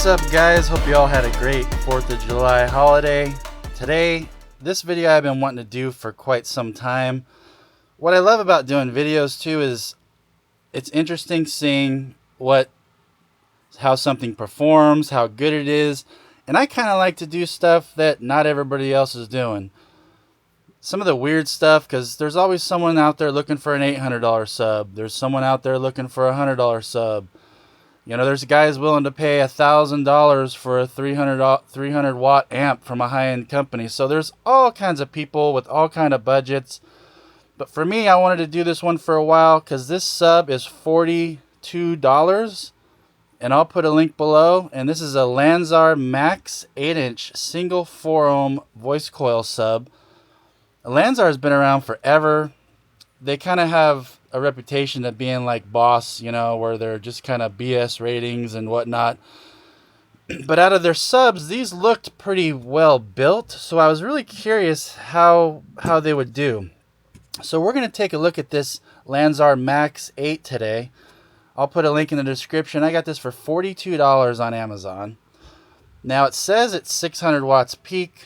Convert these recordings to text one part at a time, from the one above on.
up, guys? Hope you all had a great 4th of July holiday. Today, this video I've been wanting to do for quite some time. What I love about doing videos too is it's interesting seeing how something performs, how good it is, and I kind of like to do stuff that not everybody else is doing. Some of the weird stuff, because there's always someone out there looking for an $800 sub. There's someone out there looking for a $100 sub. You know, there's guys willing to pay $1,000 for a 300 watt amp from a high-end company. So there's all kinds of people with all kind of budgets. But for me, I wanted to do this one for a while because this sub is $42. And I'll put a link below. And this is a Lanzar Max 8-inch single 4-ohm voice coil sub. Lanzar has been around forever. They kind of have a reputation of being like Boss, you know, where they're just kind of BS ratings and whatnot. But out of their subs, these looked pretty well built. So I was really curious how they would do. So we're going to take a look at this Lanzar Max 8 today. I'll put a link in the description. I got this for $42 on Amazon. Now it says it's 600 watts peak.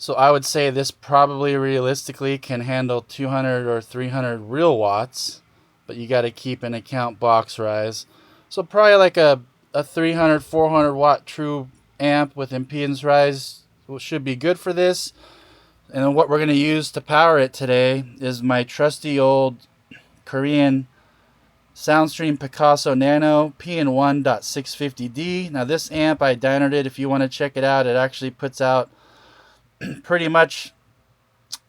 So I would say this probably realistically can handle 200 or 300 real watts, but you got to keep in account box rise. So probably like a 300, 400 watt true amp with impedance rise should be good for this. And then what we're going to use to power it today is my trusty old Korean Soundstream Picasso Nano PN1.650D. Now this amp, I dynoed it. If you want to check it out, it actually puts out pretty much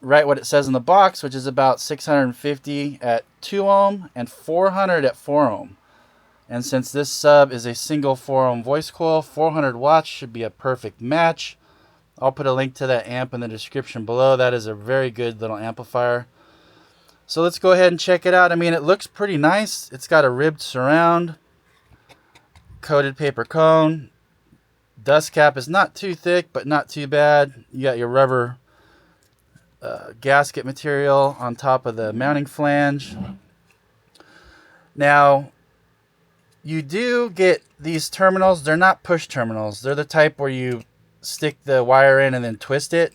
right what it says in the box, which is about 650 at 2 ohm and 400 at 4 ohm. And since this sub is a single 4 ohm voice coil, 400 watts should be a perfect match. I'll put a link to that amp in the description below. That is a very good little amplifier. So let's go ahead and check it out. I mean, it looks pretty nice. It's got a ribbed surround, coated paper cone. Dust cap is not too thick, but not too bad. You got your rubber gasket material on top of the mounting flange. Now, you do get these terminals. They're not push terminals. They're the type where you stick the wire in and then twist it.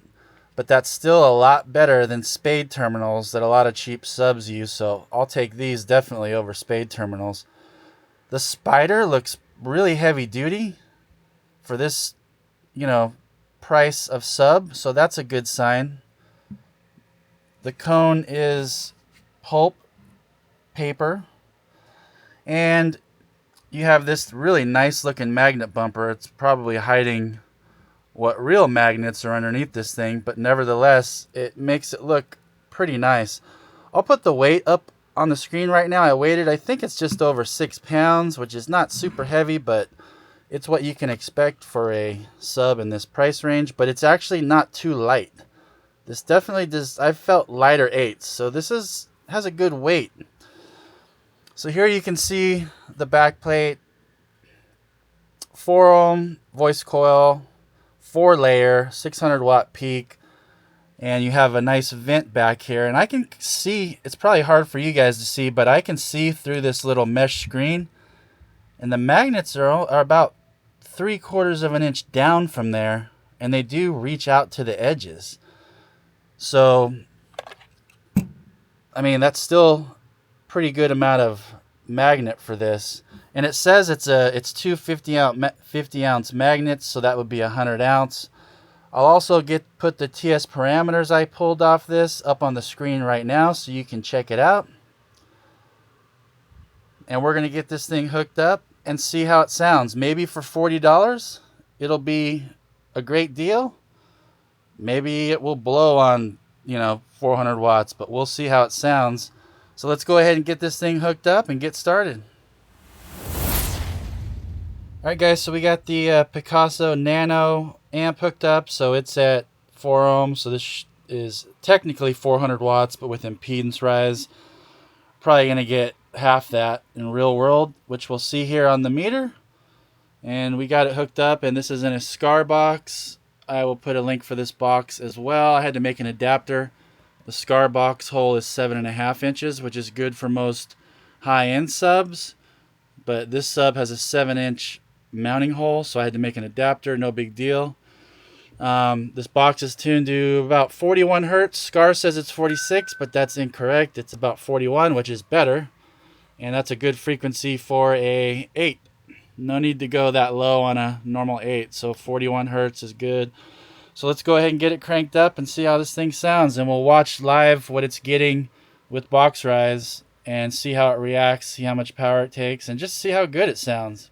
But that's still a lot better than spade terminals that a lot of cheap subs use. So I'll take these definitely over spade terminals. The spider looks really heavy duty for this, you know, price of sub, so that's a good sign. The cone is pulp paper, and you have this really nice looking magnet bumper. It's probably hiding what real magnets are underneath this thing, but nevertheless it makes it look pretty nice. I'll put the weight up on the screen right now. I weighed it. I think it's just over 6 pounds, which is not super heavy, but it's what you can expect for a sub in this price range, but it's actually not too light. This definitely does. I've felt lighter 8s, so this has a good weight. So here you can see the back plate, 4 ohm voice coil, 4 layer, 600 watt peak, and you have a nice vent back here. And I can see, it's probably hard for you guys to see, but I can see through this little mesh screen. And the magnets are about 3/4 of an inch down from there, and they do reach out to the edges. So, I mean, that's still pretty good amount of magnet for this. And it says it's two 50 ounce magnets, so that would be 100 ounce. I'll also put the TS parameters I pulled off this up on the screen right now so you can check it out. And we're going to get this thing hooked up and see how it sounds. Maybe for $40 it'll be a great deal. Maybe it will blow on, you know, 400 watts, but we'll see how it sounds. So let's go ahead and get this thing hooked up and get started. Alright guys, so we got the Picasso Nano amp hooked up. So it's at 4 ohms, so this is technically 400 watts, but with impedance rise, probably going to get half that in real world, which we'll see here on the meter. And we got it hooked up, and this is in a SCAR box. I will put a link for this box as well. I had to make an adapter. The SCAR box hole is 7.5 inches, which is good for most high-end subs, but this sub has a 7-inch mounting hole, so I had to make an adapter. No big deal. This box is tuned to about 41 hertz. Scar says it's 46, but that's incorrect. It's about 41, which is better, and that's a good frequency for a 8. No need to go that low on a normal 8, so 41 hertz is good. So let's go ahead and get it cranked up and see how this thing sounds, and we'll watch live what it's getting with box rise and see how it reacts, see how much power it takes, and just see how good it sounds.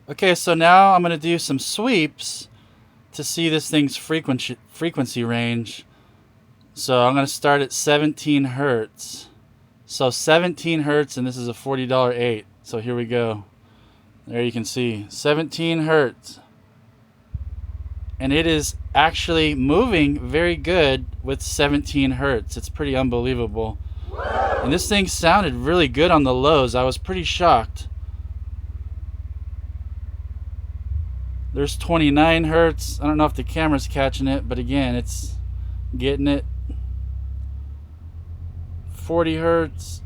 Okay, so now I'm going to do some sweeps to see this thing's frequency range. So I'm going to start at 17 hertz. So 17 hertz, and this is a $40 8. So here we go. There you can see 17 hertz. And it is actually moving very good with 17 hertz. It's pretty unbelievable. And this thing sounded really good on the lows. I was pretty shocked. There's 29 hertz. I don't know if the camera's catching it, but again, it's getting it. 40 hertz.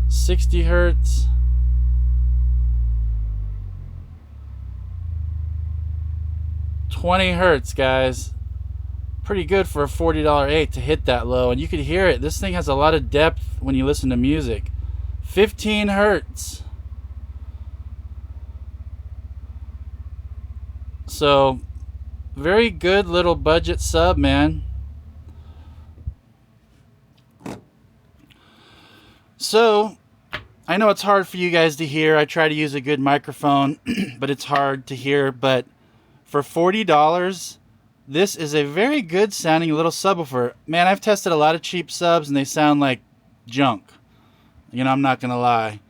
60 hertz. 20 hertz, guys. Pretty good for a $40 8 to hit that low, and you could hear it. This thing has a lot of depth when you listen to music. 15 hertz. So, very good little budget sub, man. So, I know it's hard for you guys to hear. I try to use a good microphone, but it's hard to hear. But for $40, this is a very good sounding little subwoofer. Man, I've tested a lot of cheap subs and they sound like junk. You know, I'm not going to lie.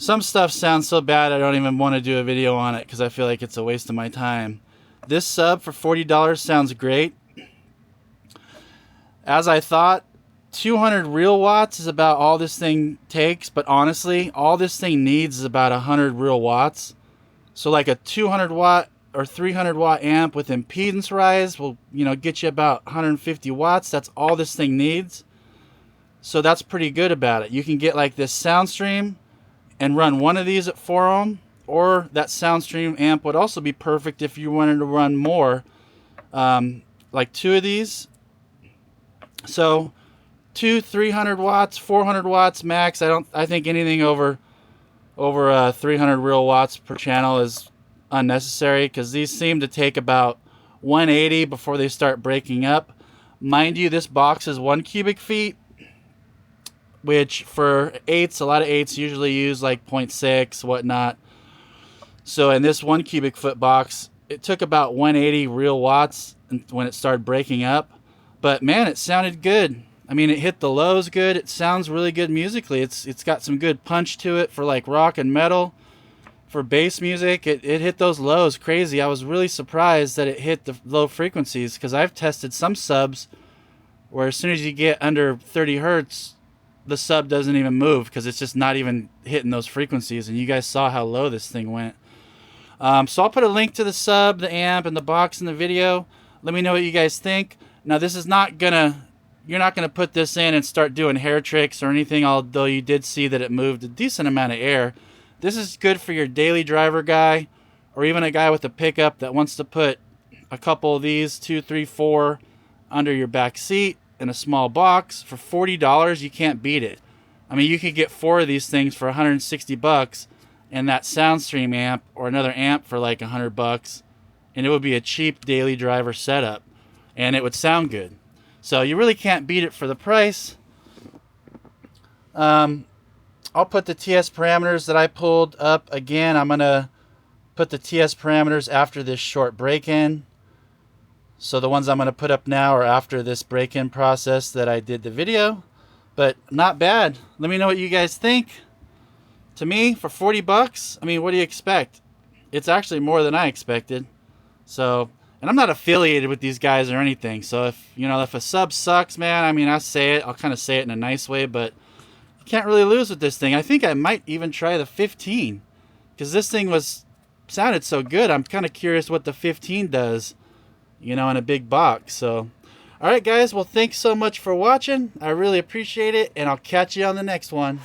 Some stuff sounds so bad I don't even want to do a video on it because I feel like it's a waste of my time. This sub for $40 sounds great. As I thought, 200 real watts is about all this thing takes, but honestly, all this thing needs is about 100 real watts. So like a 200 watt or 300 watt amp with impedance rise will, you know, get you about 150 watts. That's all this thing needs. So that's pretty good about it. You can get like this sound stream and run one of these at 4 ohm, or that Soundstream amp would also be perfect if you wanted to run more, like 2 of these. So 300 watts, 400 watts max. I think anything over 300 real watts per channel is unnecessary because these seem to take about 180 before they start breaking up. Mind you, this box is 1 cubic feet, which for 8s, a lot of 8s usually use like 0.6, whatnot. So in this 1 cubic foot box, it took about 180 real watts when it started breaking up. But man, it sounded good. I mean, it hit the lows good. It sounds really good musically. It's got some good punch to it for like rock and metal. for bass music, it hit those lows crazy. I was really surprised that it hit the low frequencies, because I've tested some subs where as soon as you get under 30 hertz, the sub doesn't even move because it's just not even hitting those frequencies. And you guys saw how low this thing went. So I'll put a link to the sub, the amp, and the box in the video. Let me know what you guys think. Now, this is not gonna, you're not gonna put this in and start doing hair tricks or anything, although you did see that it moved a decent amount of air. This is good for your daily driver guy, or even a guy with a pickup that wants to put a couple of these, 2, 3, 4, under your back seat in a small box. For $40, you can't beat it. I mean, you could get 4 of these things for 160 bucks, and that SoundStream amp or another amp for like 100 bucks, and it would be a cheap daily driver setup, and it would sound good. So you really can't beat it for the price. I'll put the TS parameters that I pulled up again. I'm going to put the TS parameters after this short break-in. So the ones I'm going to put up now are after this break-in process that I did the video. But not bad. Let me know what you guys think. To me, for 40 bucks, I mean, what do you expect? It's actually more than I expected. So, and I'm not affiliated with these guys or anything. So if, you know, if a sub sucks, man, I mean, I say it. I'll kind of say it in a nice way, but can't really lose with this thing. I think I might even try the 15, because this thing sounded so good. I'm kind of curious what the 15 does, you know, in a big box. So, all right, guys. Well, thanks so much for watching. I really appreciate it, and I'll catch you on the next one.